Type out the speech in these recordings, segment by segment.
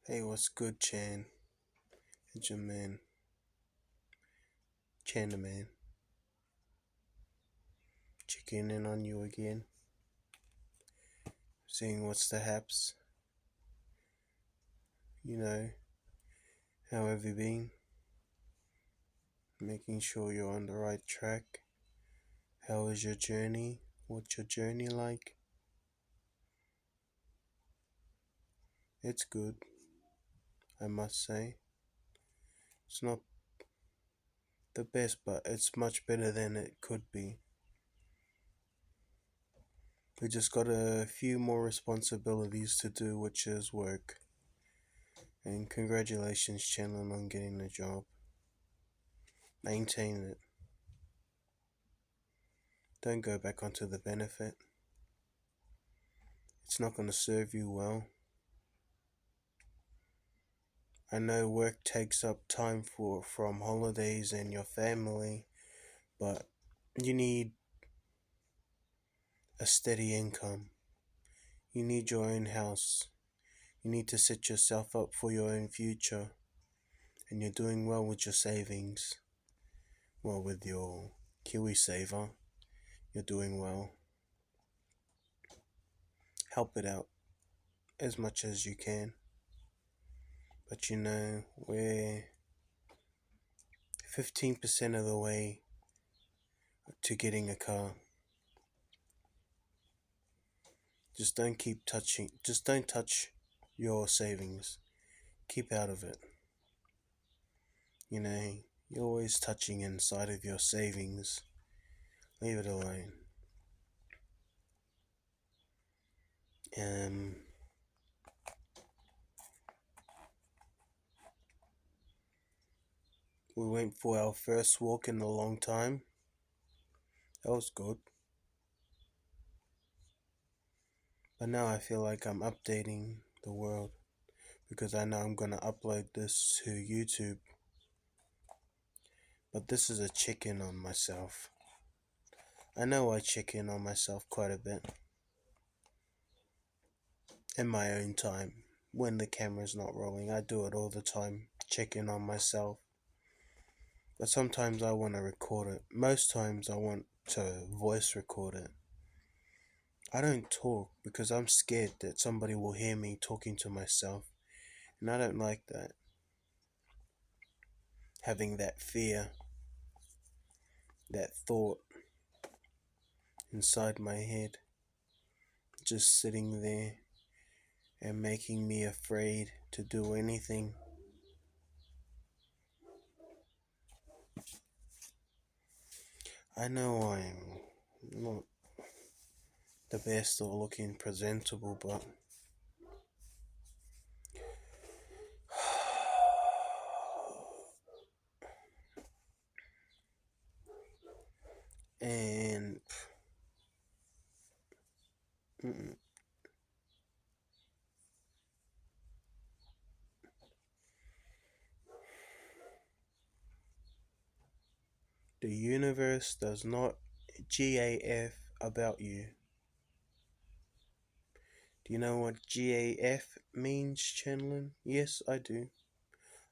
Hey, what's good, Chan? It's your man, Chan the man. Checking in on you again, seeing what's the haps. You know, how have you been? Making sure you're on the right track. How is your journey? What's your journey like? It's good, I must say. It's not the best, but it's much better than it could be. We just got a few more responsibilities to do, which is work. And congratulations, Chandler, on getting the job. Maintain it. Don't go back onto the benefit. It's not going to serve you well. I know work takes up time from holidays and your family, but you need a steady income. You need your own house. You need to set yourself up for your own future. And you're doing well with your savings. Well, with your KiwiSaver, you're doing well. Help it out as much as you can. But we're 15% of the way to getting a car. Just don't touch your savings. Keep out of it. You're always touching inside of your savings. Leave it alone. Um, we went for our first walk in a long time. That was good. But now I feel like I'm updating the world because I know I'm gonna upload this to YouTube. But this is a check in on myself. I know I check in on myself quite a bit in my own time when the camera's not rolling. I do it all the time, check in on myself. But sometimes I want to record it. Most times I want to voice record it. I don't talk because I'm scared that somebody will hear me talking to myself. And I don't like that. Having that fear, that thought inside my head, just sitting there and making me afraid to do anything. I know I'm not the best or looking presentable, but and mm, the universe does not GAF about you. Do you know what GAF means, Chenlin? Yes, I do.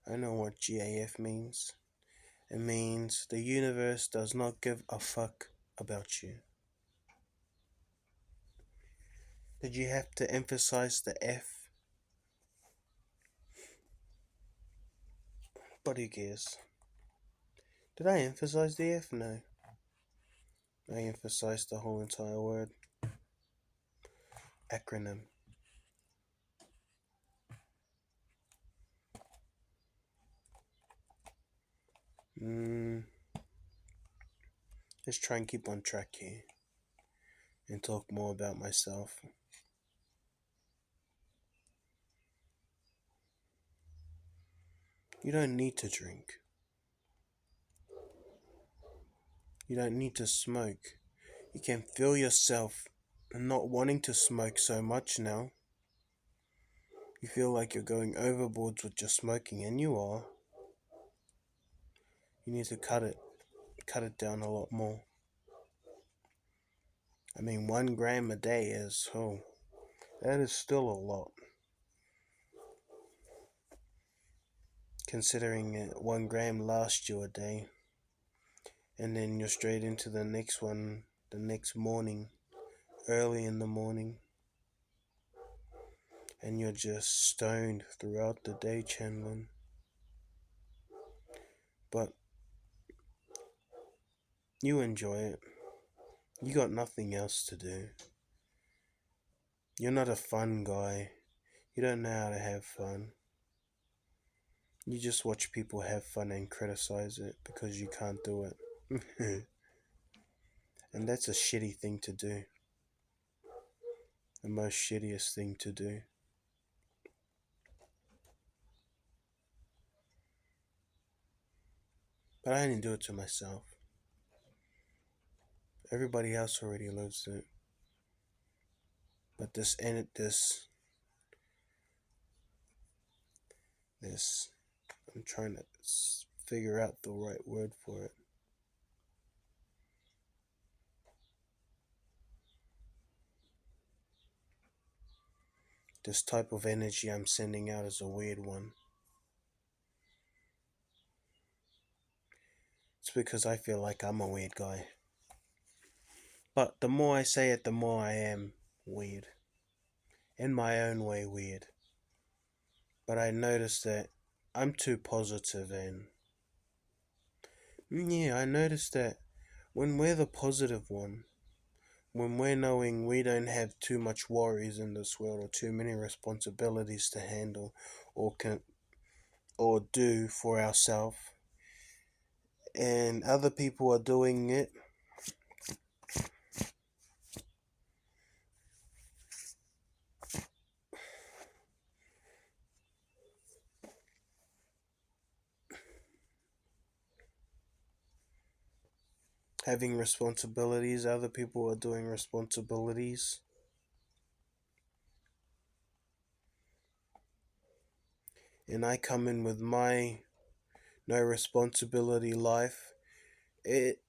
I know what GAF means. It means the universe does not give a fuck about you. Did you have to emphasize the F? But who cares? Did I emphasize the F? No. I emphasized the whole entire word. Acronym. Let's try and keep on track here and talk more about myself. You don't need to drink. You don't need to smoke. You can feel yourself not wanting to smoke so much now. You feel like you're going overboard with your smoking, and you are. You need to cut it down a lot more. I mean, 1 gram a day that is still a lot. considering 1 gram lasts you a day, and then you're straight into the next one the next morning, early in the morning, and you're just stoned throughout the day, Chenlin. But you enjoy it. You got nothing else to do. You're not a fun guy. You don't know how to have fun. You just watch people have fun and criticize it because you can't do it. And that's a shitty thing to do. The most shittiest thing to do. But I didn't do it to myself. Everybody else already lives it. But this I'm trying to figure out the right word for it. This type of energy I'm sending out is a weird one. It's because I feel like I'm a weird guy. But the more I say it, the more I am weird. In my own way, weird. But I noticed that I'm too positive, and yeah, I noticed that when we're the positive one, when we're knowing we don't have too much worries in this world or too many responsibilities to handle or do for ourselves, and other people are doing it, having responsibilities, other people are doing responsibilities, and I come in with my no responsibility life. It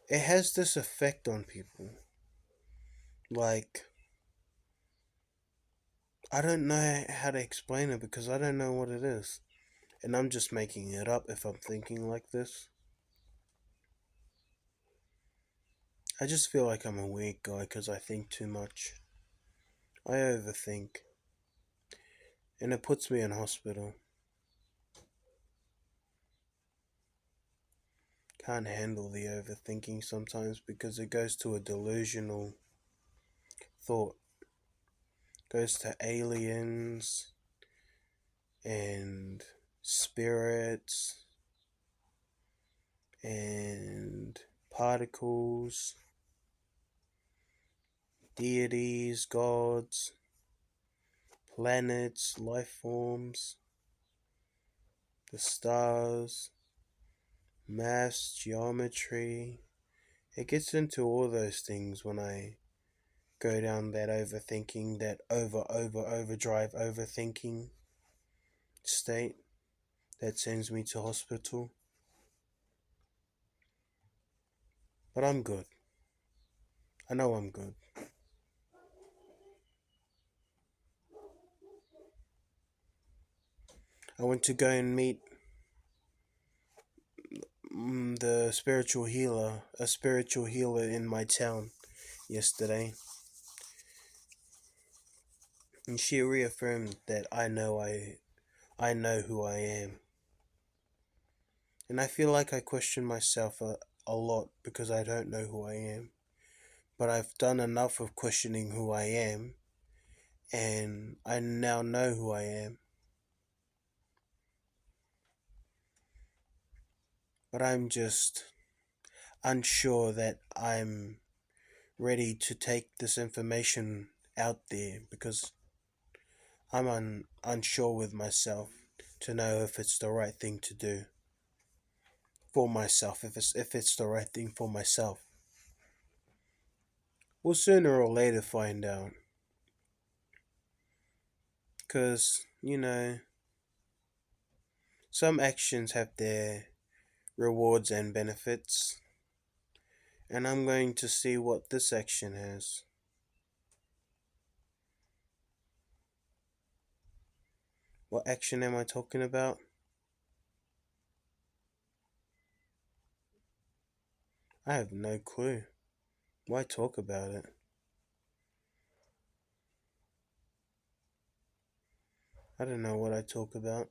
has this effect on people. Like, I don't know how to explain it because I don't know what it is. And I'm just making it up if I'm thinking like this. I just feel like I'm a weird guy because I think too much. I overthink. And it puts me in hospital. Can't handle the overthinking sometimes because it goes to a delusional thought. Goes to aliens and spirits and particles, deities, gods, planets, life forms, the stars, maths, geometry. It gets into all those things when I go down that overthinking, that overdrive overthinking state that sends me to hospital. But I'm good. I know I'm good. I went to go and meet the spiritual healer, a spiritual healer in my town yesterday. And she reaffirmed that I know who I am. And I feel like I question myself a lot because I don't know who I am. But I've done enough of questioning who I am, and I now know who I am. But I'm just unsure that I'm ready to take this information out there because I'm unsure with myself to know if it's the right thing to do for myself, if it's the right thing for myself. We'll sooner or later find out. Because, some actions have their rewards and benefits. And I'm going to see what this action has. What action am I talking about? I have no clue. Why talk about it? I don't know what I talk about.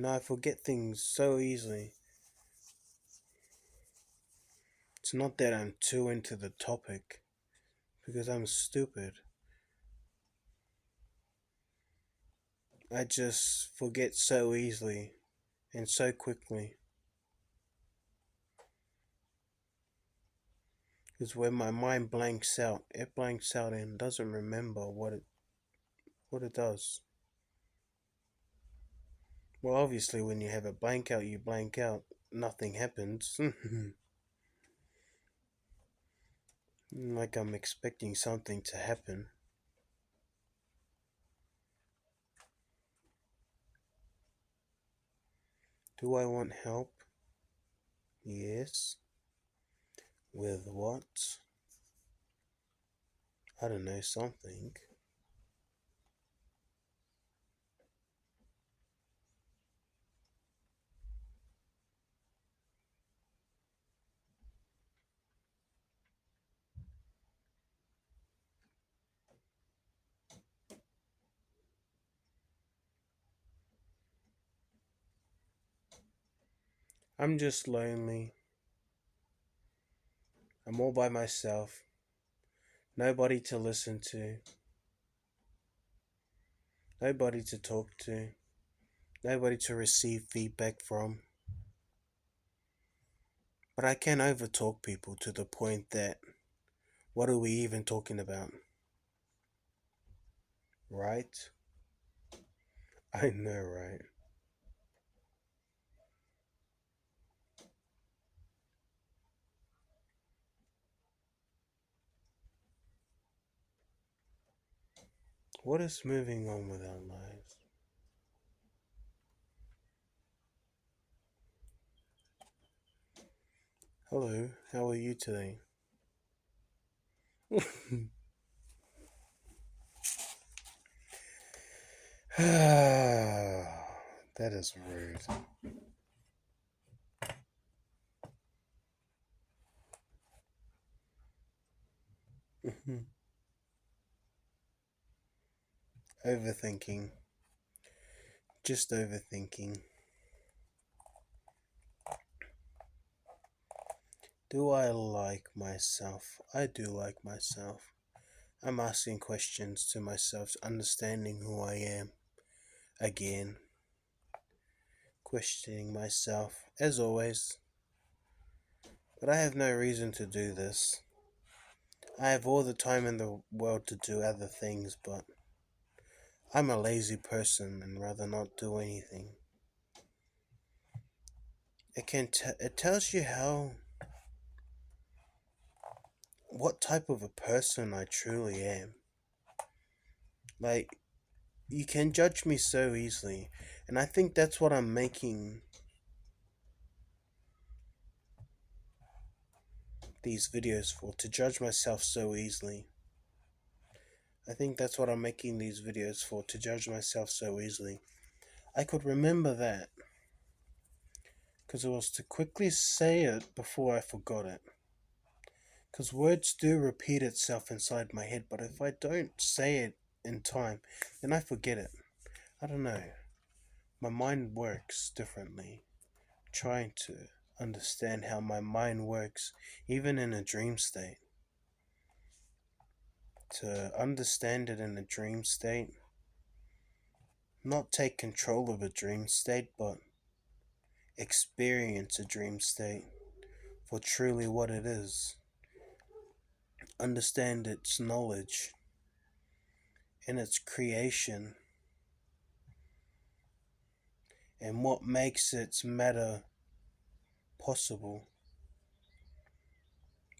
I forget things so easily. It's not that I'm too into the topic, because I'm stupid. I just forget so easily and so quickly. Because when my mind blanks out, it blanks out and doesn't remember what it does. Well, obviously, when you have a blank out, you blank out. Nothing happens. Like I'm expecting something to happen. Do I want help? Yes. With what? I don't know, something. I'm just lonely. I'm all by myself. Nobody to listen to. Nobody to talk to. Nobody to receive feedback from. But I can overtalk people to the point that, what are we even talking about? Right? I know, right? What is moving on with our lives? Hello, how are you today? That is rude. Overthinking. Just overthinking. Do I like myself? I do like myself. I'm asking questions to myself, understanding who I am. Again, questioning myself, as always. But I have no reason to do this. I have all the time in the world to do other things, but I'm a lazy person and rather not do anything. It tells you what type of a person I truly am. Like, you can judge me so easily, and I think that's what I'm making these videos for, to judge myself so easily. I think that's what I'm making these videos for, to judge myself so easily. I could remember that, because it was to quickly say it before I forgot it. Because words do repeat itself inside my head, but if I don't say it in time, then I forget it. I don't know. My mind works differently. Trying to understand how my mind works, even in a dream state. To understand it in a dream state, not take control of a dream state, but experience a dream state for truly what it is. Understand its knowledge and its creation and what makes its matter possible,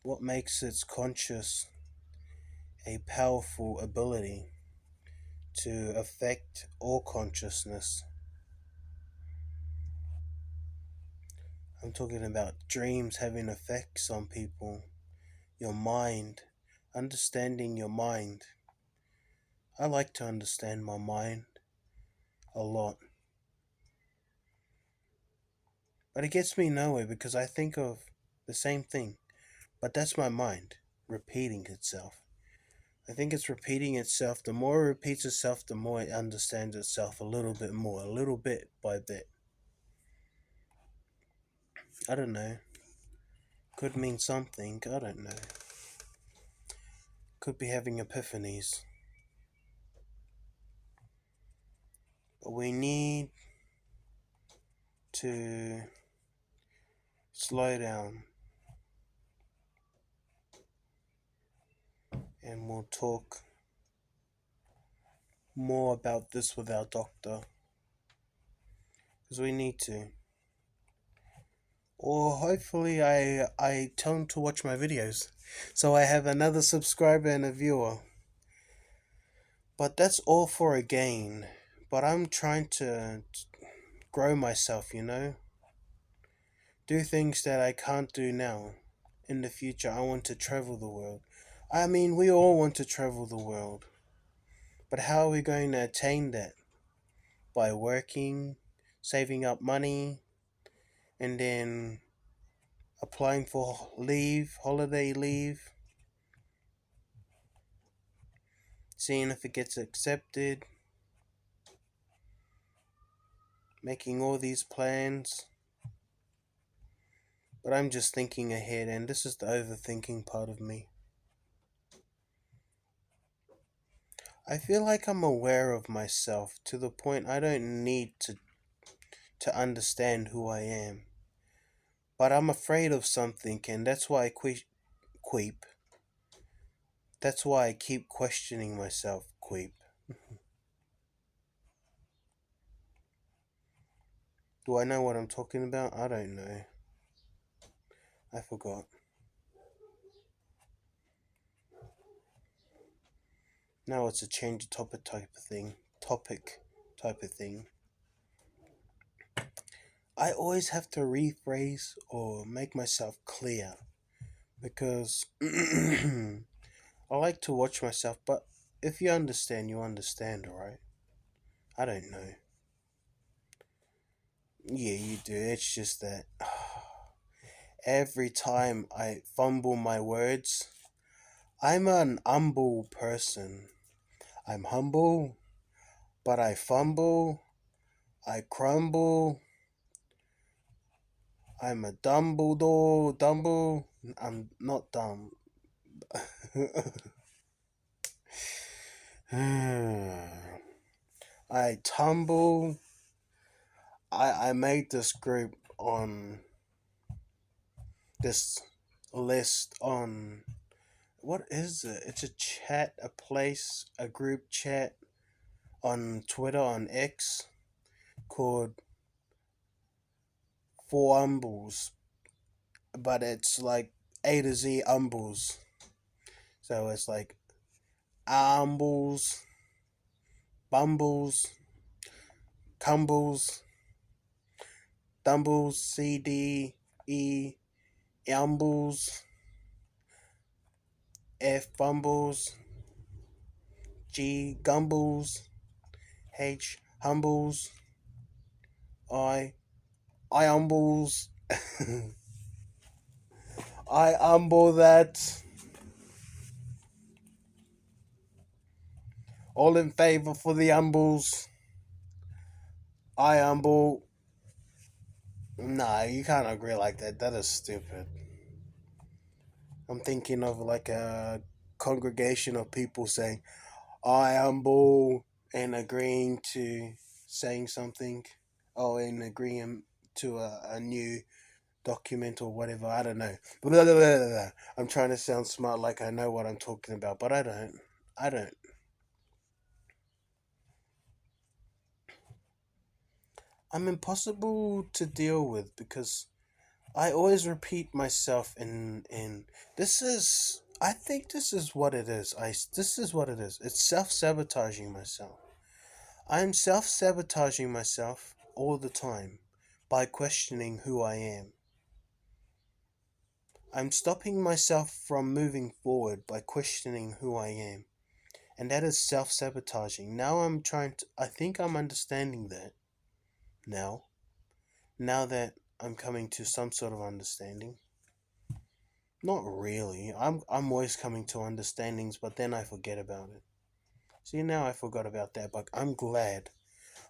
what makes its conscious a powerful ability to affect all consciousness. I'm talking about dreams having effects on people, your mind, understanding your mind, I like to understand my mind a lot, but it gets me nowhere because I think of the same thing, but that's my mind repeating itself. I think it's repeating itself. The more it repeats itself, the more it understands itself a little bit more, a little bit by bit. I don't know. Could mean something. I don't know. Could be having epiphanies. But we need to slow down and we'll talk more about this with our doctor. Because we need to. Or hopefully I tell him to watch my videos. So I have another subscriber and a viewer. But that's all for a gain. But I'm trying to grow myself, you know? Do things that I can't do now. In the future, I want to travel the world. I mean, we all want to travel the world. But how are we going to attain that? By working, saving up money, and then applying for leave, holiday leave, seeing if it gets accepted, making all these plans. But I'm just thinking ahead, and this is the overthinking part of me. I feel like I'm aware of myself to the point I don't need to understand who I am. But I'm afraid of something, and that's why I queep. That's why I keep questioning myself, queep. Do I know what I'm talking about? I don't know. I forgot. Now it's a change of topic type of thing. Topic type of thing. I always have to rephrase or make myself clear because I like to watch myself, but if you understand, you understand, alright? I don't know. Yeah, you do. It's just that every time I fumble my words, I'm an humble person. I'm humble, but I fumble, I crumble, I'm a Dumble. I'm not dumb. I tumble. I made this group on this list on what is it? It's a chat, a place, a group chat on Twitter on X called Four Umbles, but it's like A to Z umbles. So it's like umbles, bumbles, cumbles, dumbles, CDE, umbles, F bumbles, G gumbles, H humbles, I humbles, I humble that. All in favor for the humbles. I humble. Nah, you can't agree like that. That is stupid. I'm thinking of like a congregation of people saying, I humble and agreeing to saying something. Oh, and agreeing to a new document or whatever. I don't know. Blah, blah, blah, blah. I'm trying to sound smart like I know what I'm talking about, but I don't. I don't. I'm impossible to deal with because I always repeat myself in this is I think this is what it is. This is what it is. It's self-sabotaging myself. I'm self-sabotaging myself all the time by questioning who I am. I'm stopping myself from moving forward by questioning who I am. And that is self sabotaging. Now I think I'm understanding that now. Now that I'm coming to some sort of understanding. Not really. I'm always coming to understandings, but then I forget about it. See, now I forgot about that, but I'm glad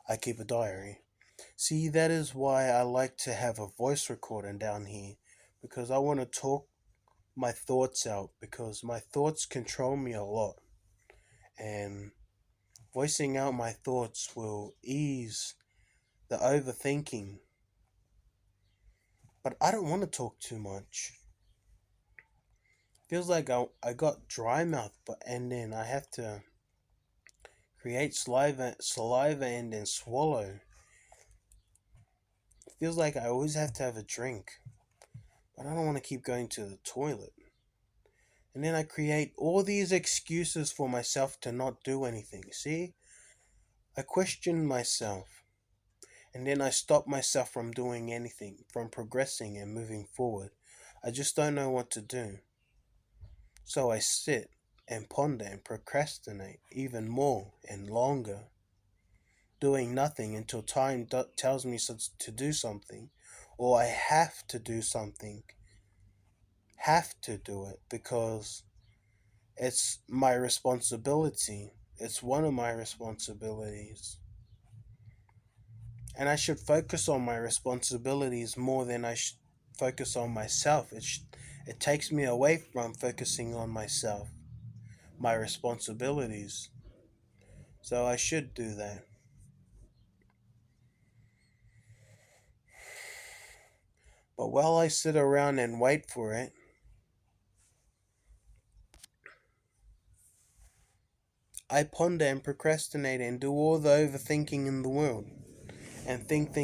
I keep a diary. See, that is why I like to have a voice recording down here, because I want to talk my thoughts out, because my thoughts control me a lot, and voicing out my thoughts will ease the overthinking. But I don't want to talk too much. Feels like I got dry mouth, but and then I have to create saliva and then swallow. Feels like I always have to have a drink, but I don't want to keep going to the toilet. And then I create all these excuses for myself to not do anything. See? I question myself, and then I stop myself from doing anything, from progressing and moving forward. I just don't know what to do. So I sit and ponder and procrastinate even more and longer, doing nothing until tells me to do something, or I have to do something, have to do it because it's my responsibility. It's one of my responsibilities. And I should focus on my responsibilities more than I should focus on myself. It takes me away from focusing on myself, my responsibilities. So I should do that. But while I sit around and wait for it, I ponder and procrastinate and do all the overthinking in the world. And think.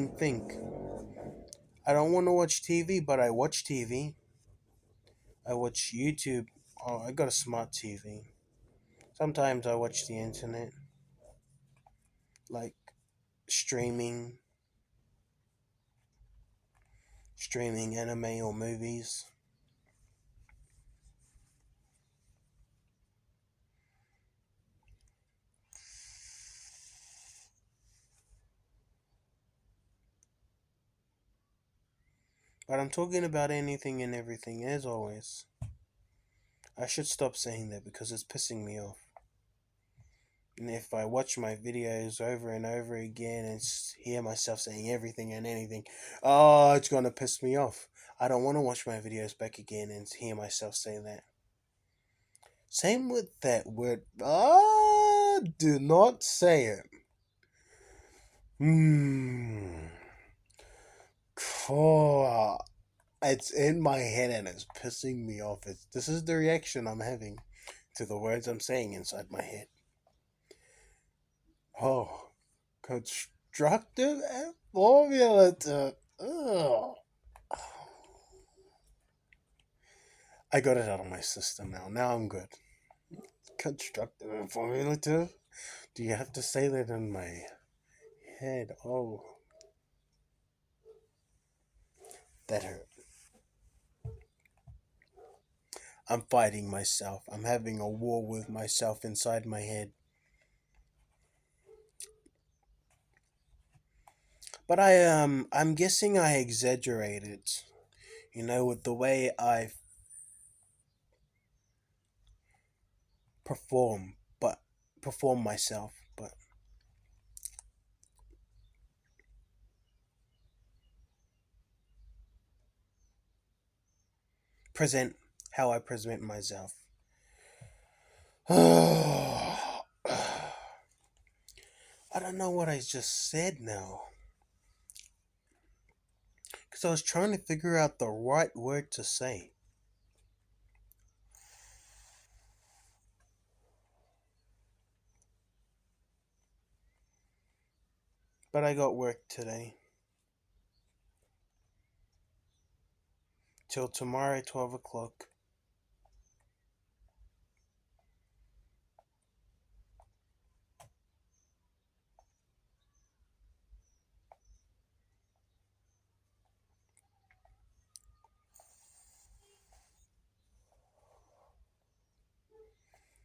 I don't want to watch TV, but I watch TV. I watch YouTube. Oh, I got a smart TV. Sometimes I watch the internet, like streaming, streaming anime or movies. But I'm talking about anything and everything, as always. I should stop saying that because it's pissing me off. And if I watch my videos over and over again and hear myself saying everything and anything, oh, it's gonna piss me off. I don't want to watch my videos back again and hear myself say that. Same with that word. Ah, do not say it. Hmm. Oh, it's in my head and it's pissing me off. This is the reaction I'm having to the words I'm saying inside my head. Oh, constructive and formulative. Ugh. I got it out of my system now. Now I'm good. Constructive and formulative? Do you have to say that in my head? Oh, that hurt. I'm fighting myself. I'm having a war with myself inside my head. But I'm guessing I exaggerated, with the way I perform, but perform myself, but present how I present myself. I don't know what I just said now. Because I was trying to figure out the right word to say. But I got work today. Till tomorrow at 12 o'clock.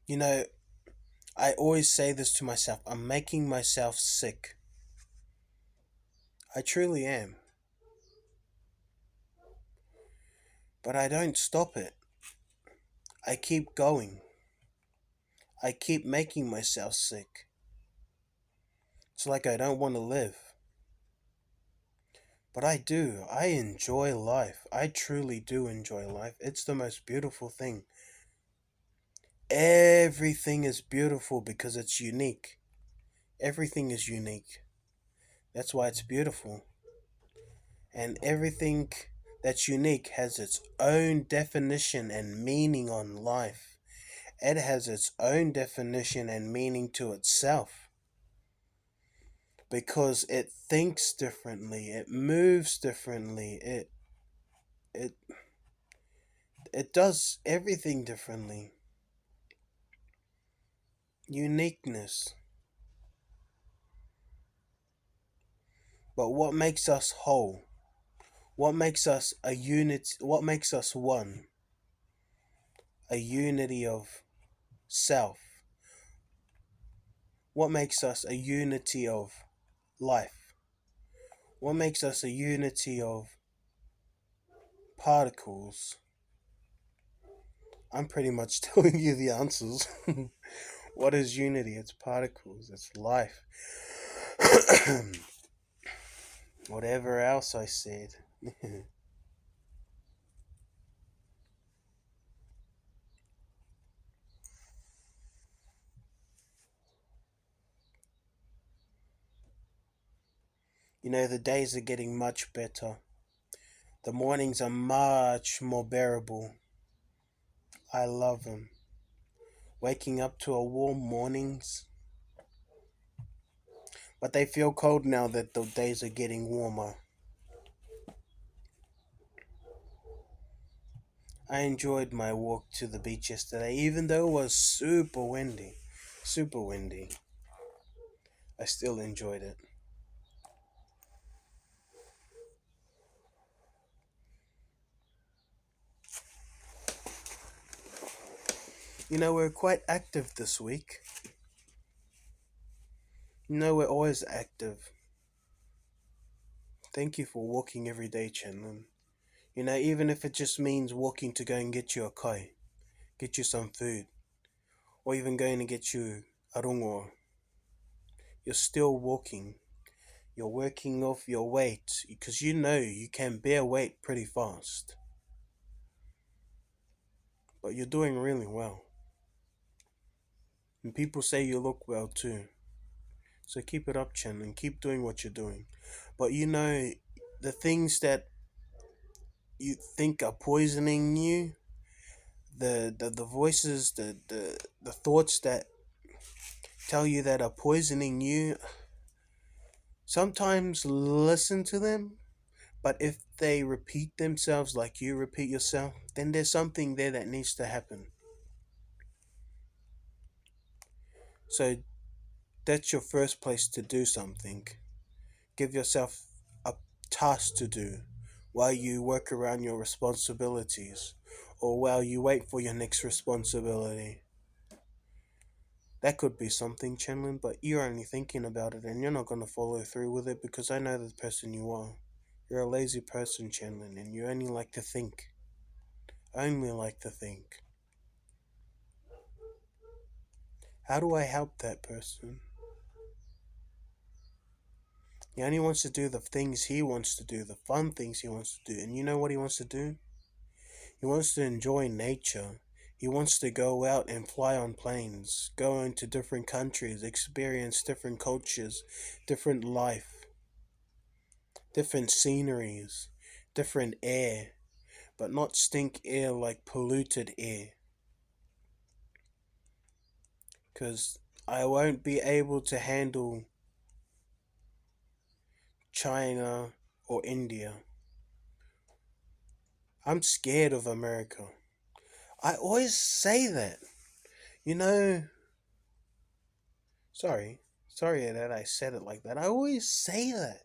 You know, I always say this to myself, I'm making myself sick. I truly am. But I don't stop it. I keep going. I keep making myself sick. It's like I don't want to live. But I do. I enjoy life. I truly do enjoy life. It's the most beautiful thing. Everything is beautiful because it's unique. Everything is unique. That's why it's beautiful. And everything that's unique has its own definition and meaning on life. It has its own definition and meaning to itself because it thinks differently, it moves differently, it it does everything differently. Uniqueness. But what makes us whole? What makes us a unit? What makes us one? A unity of self. What makes us a unity of life? What makes us a unity of particles? I'm pretty much telling you the answers. What is unity? It's particles, it's life. Whatever else I said. You know, the days are getting much better. The mornings are much more bearable. I love them. Waking up to a warm mornings, but they feel cold now that the days are getting warmer. I enjoyed my walk to the beach yesterday, even though it was super windy. Super windy. I still enjoyed it. You know, we're quite active this week. You know, we're always active. Thank you for walking every day, Chenlin. You know, even if it just means walking to go and get you a kai, get you some food, or even going to get you a rongo, you're still walking. You're working off your weight because you know you can bear weight pretty fast. But you're doing really well. And people say you look well too. So keep it up, Chen, and keep doing what you're doing. But you know, the things that you think are poisoning you, the voices, the thoughts that tell you that are poisoning you, sometimes listen to them. But if they repeat themselves like you repeat yourself, then there's something there that needs to happen. So that's your first place to do something. Give yourself a task to do while you work around your responsibilities or while you wait for your next responsibility. That could be something, Chenlin, but you're only thinking about it and you're not going to follow through with it because I know the person you are. You're a lazy person, Chenlin, and you only like to think. Only like to think. How do I help that person? He only wants to do the things he wants to do, the fun things he wants to do. And you know what he wants to do? He wants to enjoy nature. He wants to go out and fly on planes, go into different countries, experience different cultures, different life, different sceneries, different air, but not stink air like polluted air. Because I won't be able to handle China or India. I'm scared of America. I always say that. You know, sorry. Sorry that I said it like that. I always say that.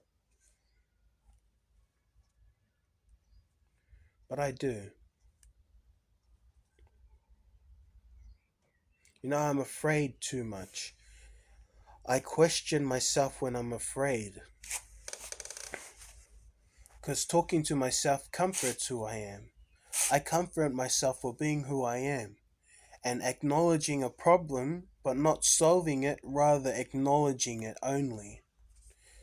But I do. I'm afraid too much. I question myself when I'm afraid, because talking to myself comforts who I am. I comfort myself for being who I am and acknowledging a problem but not solving it, rather acknowledging it only.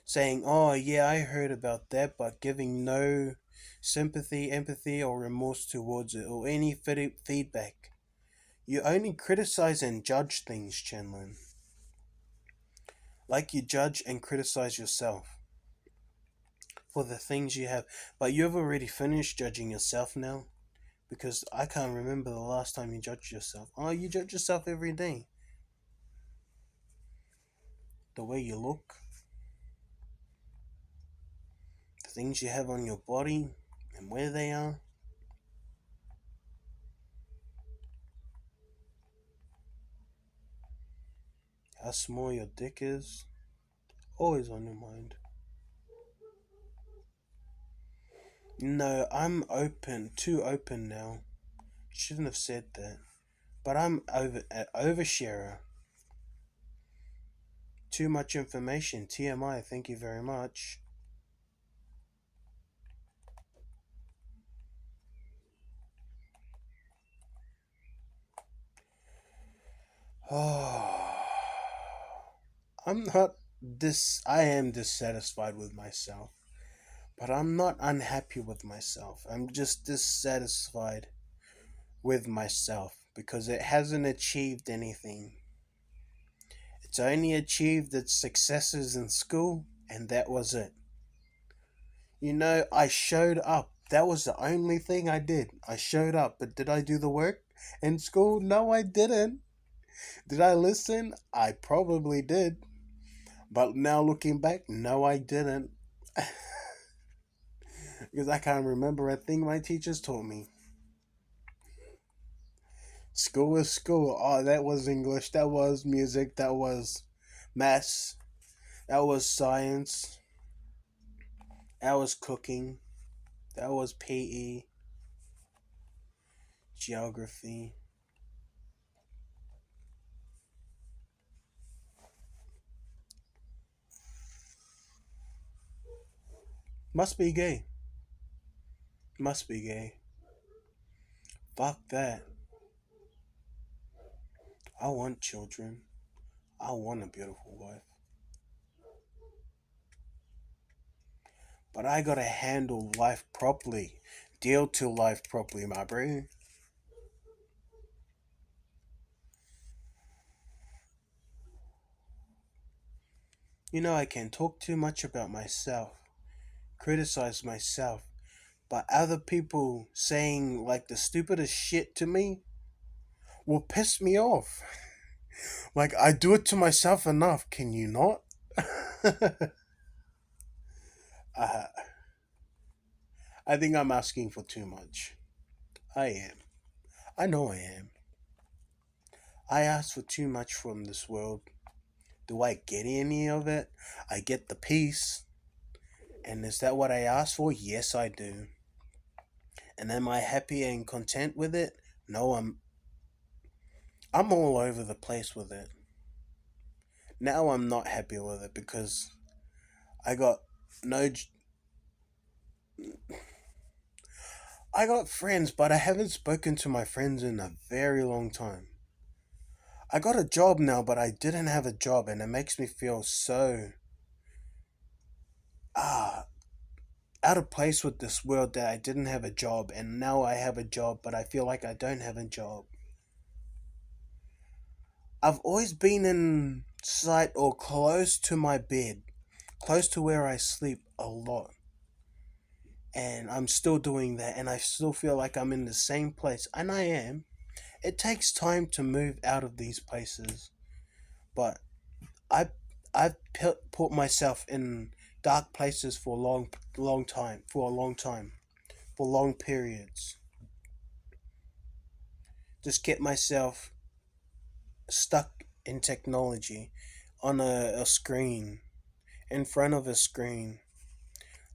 Saying, oh, yeah, I heard about that, but giving no sympathy, empathy, or remorse towards it, or any feedback. You only criticize and judge things, Chenlin. Like you judge and criticize yourself for the things you have. But you've already finished judging yourself now? Because I can't remember the last time you judged yourself. Oh, you judge yourself every day. The way you look, the things you have on your body, and where they are. How small your dick is. Always on your mind. No, I'm open. Too open now. Shouldn't have said that. But I'm oversharer. Too much information. TMI, thank you very much. Oh, I'm not I am dissatisfied with myself. But I'm not unhappy with myself. I'm just dissatisfied with myself because it hasn't achieved anything. It's only achieved its successes in school, and that was it. I showed up. That was the only thing I did. I showed up, but did I do the work in school? No, I didn't. Did I listen? I probably did. But now looking back, no, I didn't. Because I can't remember a thing my teachers taught me. School is school. Oh, that was English. That was music. That was maths. That was science. That was cooking. That was PE. Geography. Must be gay. Must be gay. Fuck that. I want children. I want a beautiful wife. But I gotta handle life properly. Deal to life properly, my bro. I can talk too much about myself, criticize myself, but other people saying like the stupidest shit to me will piss me off. Like, I do it to myself enough, can you not? uh, I think I'm asking for too much. I am. I know I am. I ask for too much from this world. Do I get any of it? I get the peace. And is that what I asked for? Yes, I do. And am I happy and content with it? No, I'm all over the place with it. Now I'm not happy with it because I got no I got friends, but I haven't spoken to my friends in a very long time. I got a job now, but I didn't have a job, and it makes me feel so ah out of place with this world that I didn't have a job, and now I have a job, but I feel like I don't have a job. I've always been in sight or close to my bed, close to where I sleep a lot. And I'm still doing that, and I still feel like I'm in the same place, and I am. It takes time to move out of these places, but I I've put myself in dark places for a long time, for long periods. Just get myself stuck in technology on a screen, in front of a screen,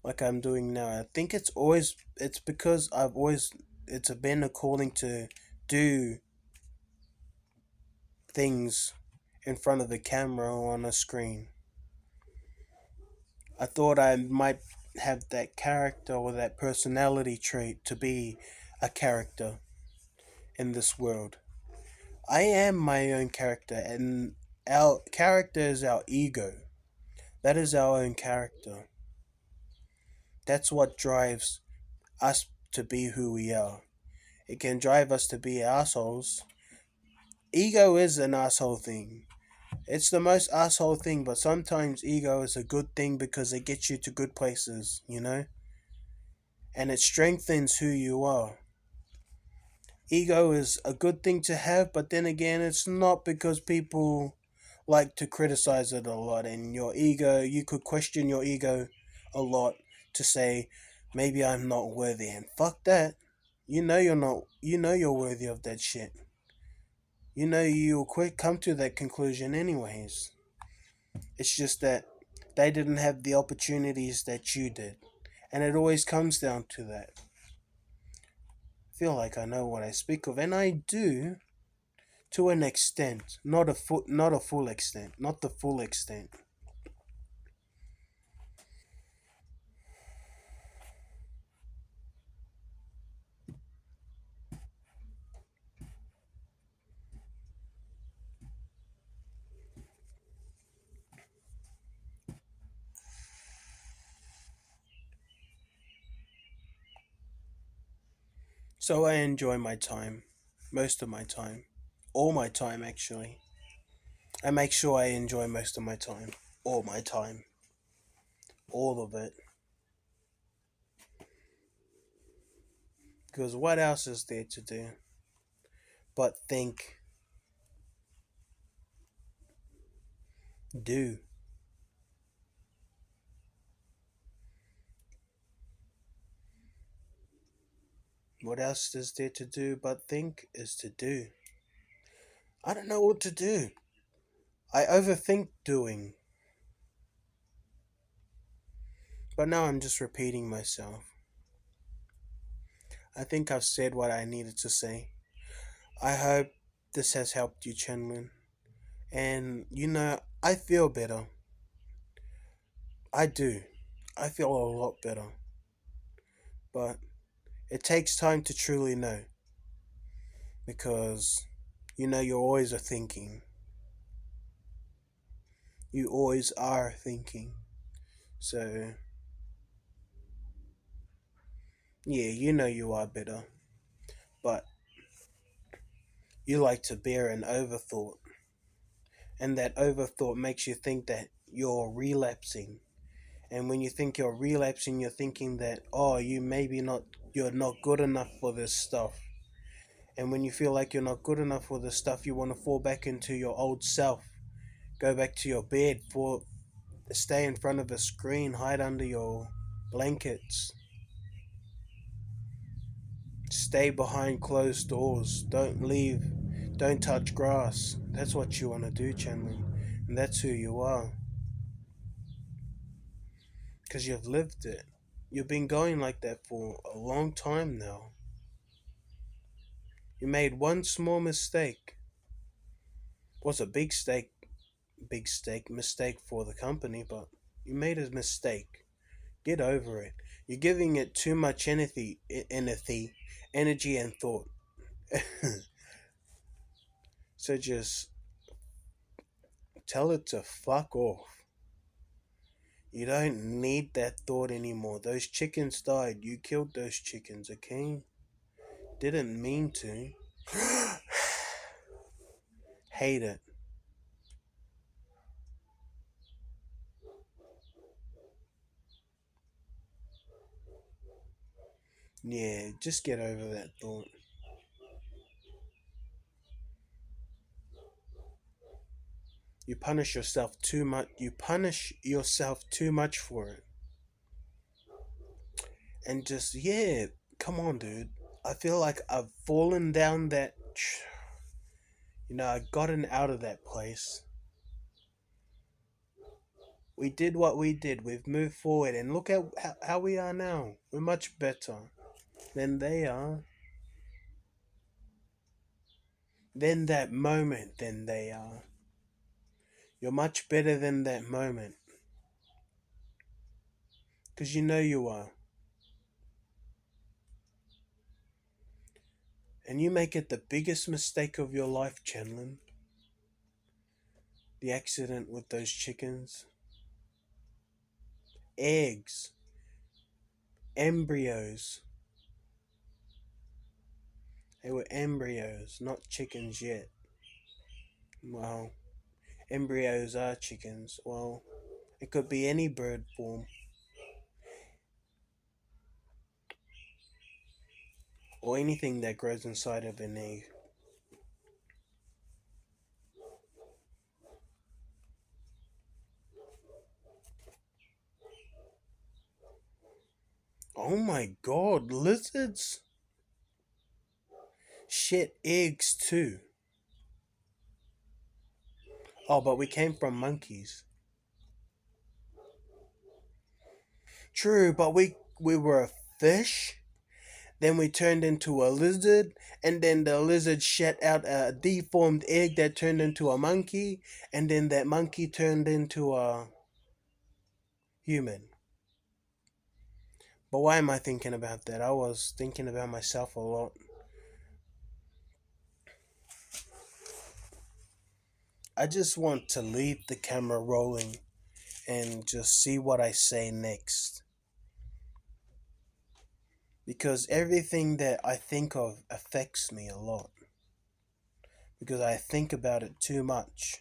like I'm doing now. I think it's because it's been a calling to do things in front of the camera or on a screen. I thought I might have that character or that personality trait to be a character in this world. I am my own character, and our character is our ego. That is our own character. That's what drives us to be who we are. It can drive us to be assholes. Ego is an asshole thing. It's the most asshole thing, but sometimes ego is a good thing because it gets you to good places, you know? And it strengthens who you are. Ego is a good thing to have, but then again, it's not, because people like to criticize it a lot. And your ego, you could question your ego a lot to say, maybe I'm not worthy. And fuck that. You know you're not, you know you're worthy of that shit. You know you'll quick come to that conclusion anyways. It's just that they didn't have the opportunities that you did. And it always comes down to that. I feel like I know what I speak of, and I do to an extent, not a full extent, not the full extent. So I enjoy my time, most of my time, all my time actually. I make sure I enjoy most of my time, all my time, all of it. Because what else is there to do but think, do? What else is there to do but think is to do? I don't know what to do. I overthink doing, but now I'm just repeating myself. I think I've said what I needed to say. I hope this has helped you, Chenlin. And I feel better. I do. I feel a lot better. But it takes time to truly know, because you're always a thinking. You always are thinking. So, yeah, you are better. But you like to bear an overthought. And that overthought makes you think that you're relapsing. And when you think you're relapsing, you're thinking that, oh, you're not good enough for this stuff. And when you feel like you're not good enough for this stuff, you want to fall back into your old self. Go back to your bed, stay in front of a screen, hide under your blankets. Stay behind closed doors. Don't leave. Don't touch grass. That's what you want to do, Chandler. And that's who you are. Because you've lived it. You've been going like that for a long time now. You made one small mistake. Was a big mistake for the company, but you made a mistake. Get over it. You're giving it too much energy and thought. So just tell it to fuck off. You don't need that thought anymore. Those chickens died. You killed those chickens, okay? Didn't mean to. Hate it. Yeah, just get over that thought. You punish yourself too much. You punish yourself too much for it. And just, yeah, come on, dude. I feel like I've fallen down that. I've gotten out of that place. We did what we did. We've moved forward, and look at how we are now. We're much better than they are. Then that moment, then they are. You're much better than that moment. Because you know you are. And you make it the biggest mistake of your life, Chenlin. The accident with those chickens. Eggs. Embryos. They were embryos, not chickens yet. Well, embryos are chickens. Well, it could be any bird form. Or anything that grows inside of an egg. Oh my god, lizards? Shit, eggs too. Oh, but we came from monkeys. True, but we were a fish. Then we turned into a lizard, and then the lizard shat out a deformed egg that turned into a monkey, and then that monkey turned into a human. But why am I thinking about that? I was thinking about myself a lot. I just want to leave the camera rolling and just see what I say next. Because everything that I think of affects me a lot. Because I think about it too much.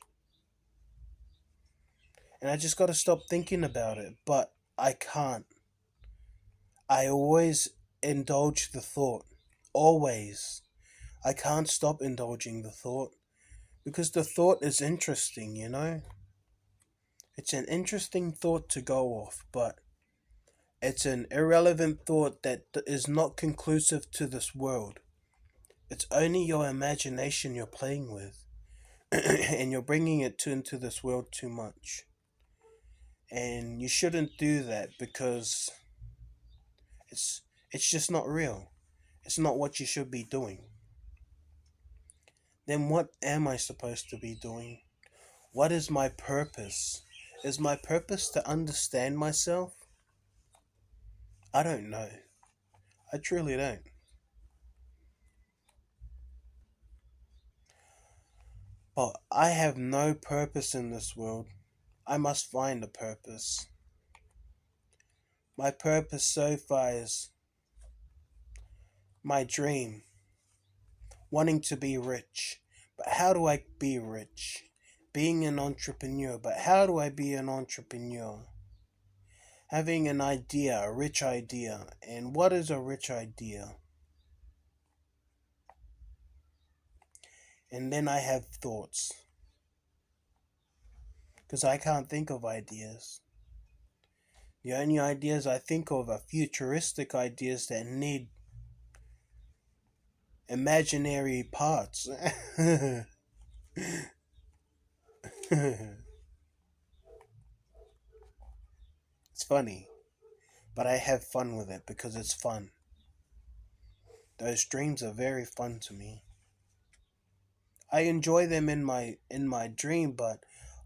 And I just gotta stop thinking about it. But I can't. I always indulge the thought. Always. I can't stop indulging the thought. Because the thought is interesting, you know? It's an interesting thought to go off, but it's an irrelevant thought that is not conclusive to this world. It's only your imagination you're playing with, and you're bringing it into this world too much. And you shouldn't do that because it's it's just not real. It's not what you should be doing. Then what am I supposed to be doing? What is my purpose? Is my purpose to understand myself? I don't know. I truly don't. But I have no purpose in this world. I must find a purpose. My purpose so far is my dream, wanting to be rich. But how do I be rich? Being an entrepreneur. But how do I be an entrepreneur? Having an idea, a rich idea. And what is a rich idea? And then I have thoughts. Because I can't think of ideas. The only ideas I think of are futuristic ideas that need imaginary parts. It's funny, but I have fun with it because it's fun. Those dreams are very fun to me. I enjoy them in my dream, but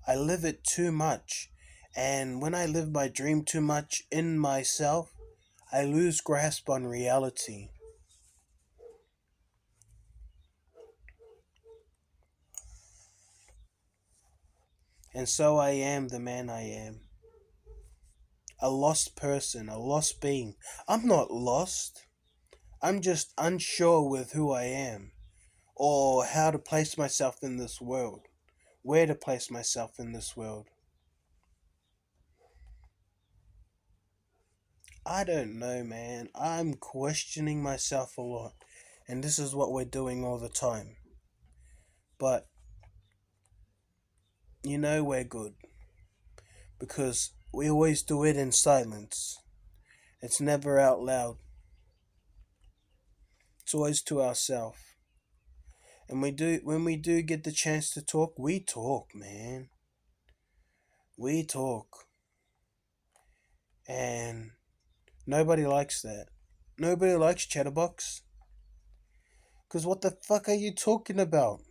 I live it too much. And when I live my dream too much in myself, I lose grasp on reality. And so I am the man I am. A lost person, a lost being. I'm not lost. I'm just unsure with who I am, or how to place myself in this world, where to place myself in this world. I don't know, man. I'm questioning myself a lot, and this is what we're doing all the time. But we're good because we always do it in silence. It's never out loud. It's always to ourselves. And when we do get the chance to talk, we talk, man. We talk. And nobody likes that. Nobody likes Chatterbox. Because what the fuck are you talking about?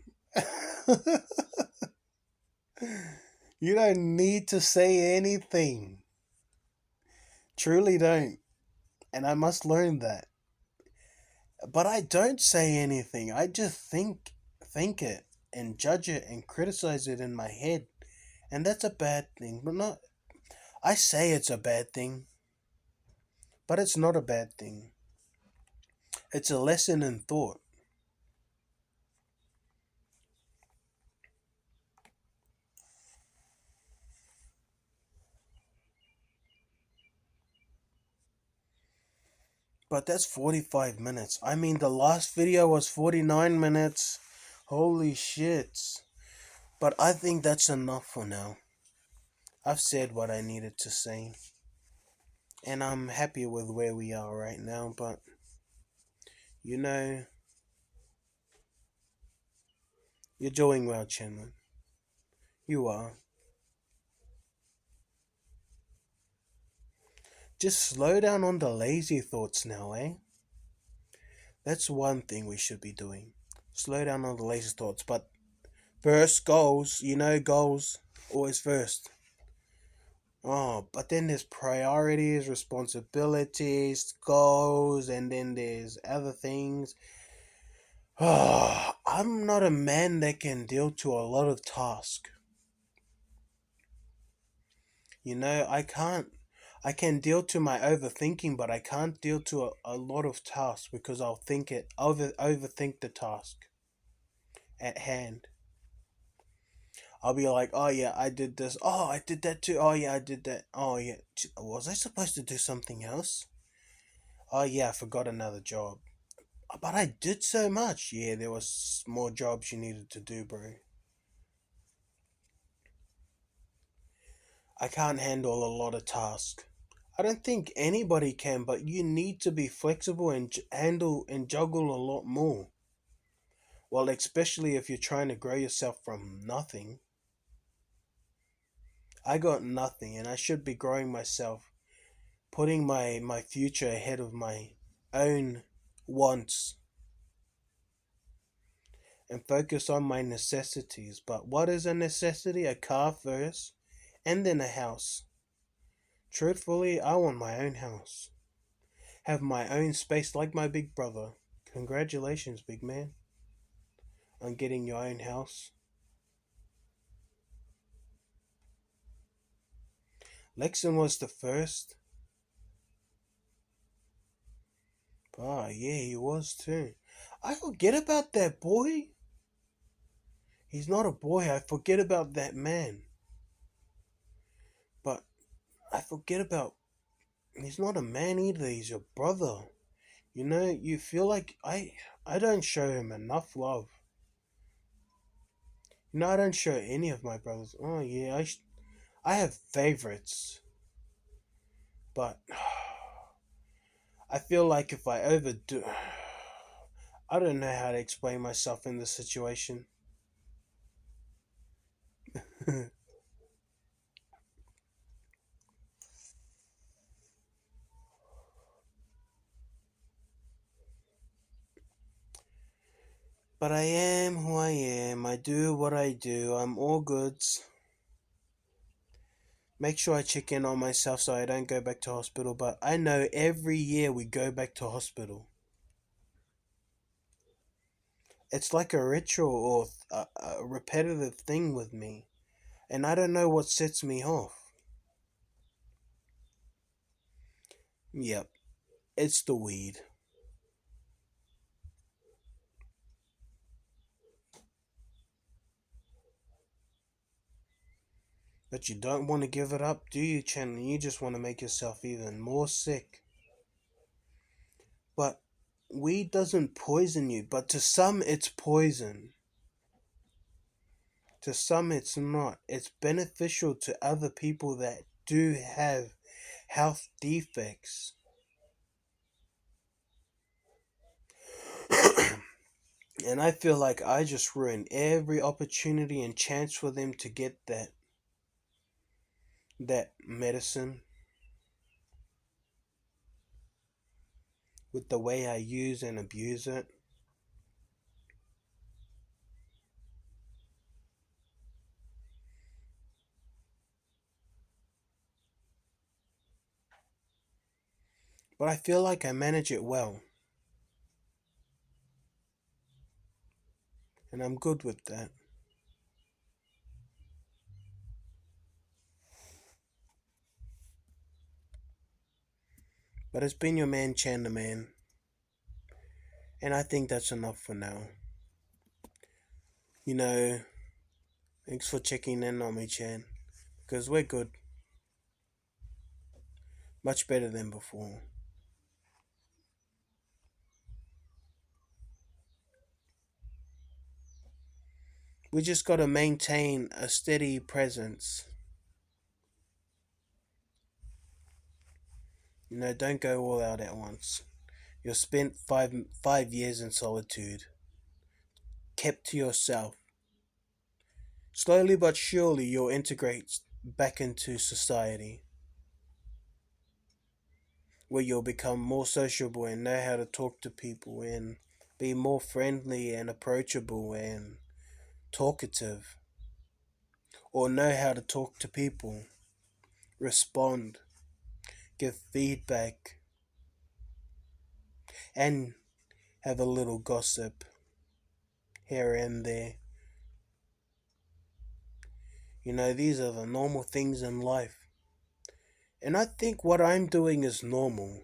You don't need to say anything. Truly don't. And I must learn that. But I don't say anything. I just think it and judge it and criticize it in my head. And that's a bad thing. But not I say it's a bad thing, but it's not a bad thing. It's a lesson in thought. But that's 45 minutes. I mean, the last video was 49 minutes. Holy shit. But I think that's enough for now. I've said what I needed to say. And I'm happy with where we are right now. But, you know, you're doing well, Chinman. You are. Just slow down on the lazy thoughts now, eh? That's one thing we should be doing. Slow down on the lazy thoughts. But first, goals. You know, goals. Always first. Oh, but then there's priorities, responsibilities, goals, and then there's other things. Oh, I'm not a man that can deal to a lot of tasks. You know, I can't. I can deal to my overthinking, but I can't deal to a lot of tasks because I'll think it overthink the task at hand. I'll be like, oh yeah, I did this. Oh, I did that too. Oh yeah, I did that. Oh yeah, was I supposed to do something else? Oh yeah, I forgot another job. But I did so much. Yeah, there was more jobs you needed to do, bro. I can't handle a lot of tasks. I don't think anybody can, but you need to be flexible and handle and juggle a lot more. Well, especially if you're trying to grow yourself from nothing. I got nothing, and I should be growing myself, putting my future ahead of my own wants, and focus on my necessities. But what is a necessity? A car first, and then a house. Truthfully, I want my own house. Have my own space like my big brother. Congratulations, big man, on getting your own house. Lexon was the first. Ah, yeah, he was too. I forget about that boy. He's not a boy. I forget about that man. But I forget about. He's not a man either. He's your brother. You know, you feel like I don't show him enough love. You know, I don't show any of my brothers. Oh yeah, I have favorites, but I feel like if I overdo, I don't know how to explain myself in this situation. But I am who I am. I do what I do. I'm all goods. Make sure I check in on myself so I don't go back to hospital. But I know every year we go back to hospital. It's like a ritual or a repetitive thing with me. And I don't know what sets me off. Yep, it's the weed. But you don't want to give it up, do you, Chen? You just want to make yourself even more sick. But weed doesn't poison you, but to some it's poison. To some it's not. It's beneficial to other people that do have health defects. And I feel like I just ruin every opportunity and chance for them to get that medicine with the way I use and abuse it. but I feel like I manage it well, and I'm good with that. But it's been your man, Chan the Man, and I think that's enough for now. You know, thanks for checking in on me, Chan, because we're good, much better than before. We just gotta maintain a steady presence. You know, don't go all out at once. You've spent five years in solitude, kept to yourself. Slowly but surely, you'll integrate back into society, where you'll become more sociable and know how to talk to people and be more friendly and approachable and talkative, or know how to talk to people, respond, give feedback, and have a little gossip here and there. You know, these are the normal things in life. And I think what I'm doing is normal,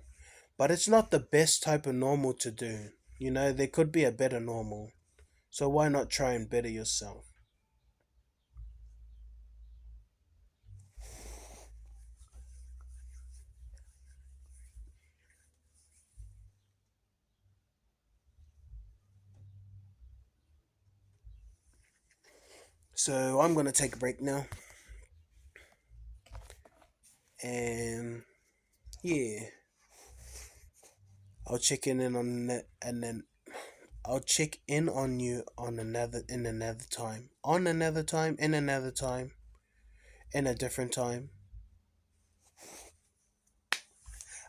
but it's not the best type of normal to do. You know, there could be a better normal. So why not try and better yourself? So I'm going to take a break now. And yeah, I'll check in on that, and then I'll check in on you on another time. On another time, in another time, in a different time.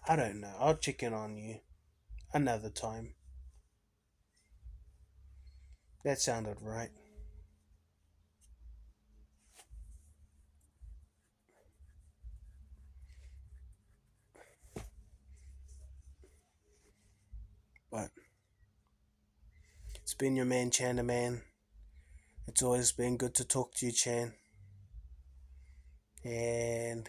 I don't know. I'll check in on you another time. That sounded right. But it's been your man, Chan the Man. It's always been good to talk to you, Chan. And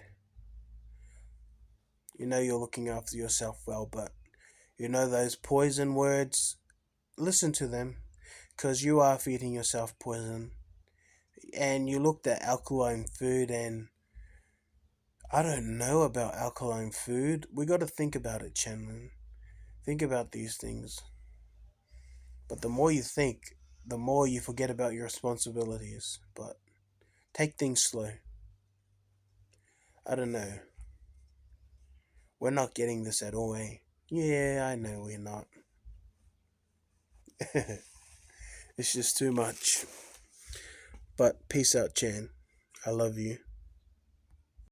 you know you're looking after yourself well, but you know those poison words, listen to them, because you are feeding yourself poison. And you looked at alkaline food, and I don't know about alkaline food. We got to think about it, Chenlin. Think about these things. But the more you think, the more you forget about your responsibilities. But take things slow. I don't know. We're not getting this at all, eh? Yeah, I know we're not. It's just too much. But peace out, Chan. I love you.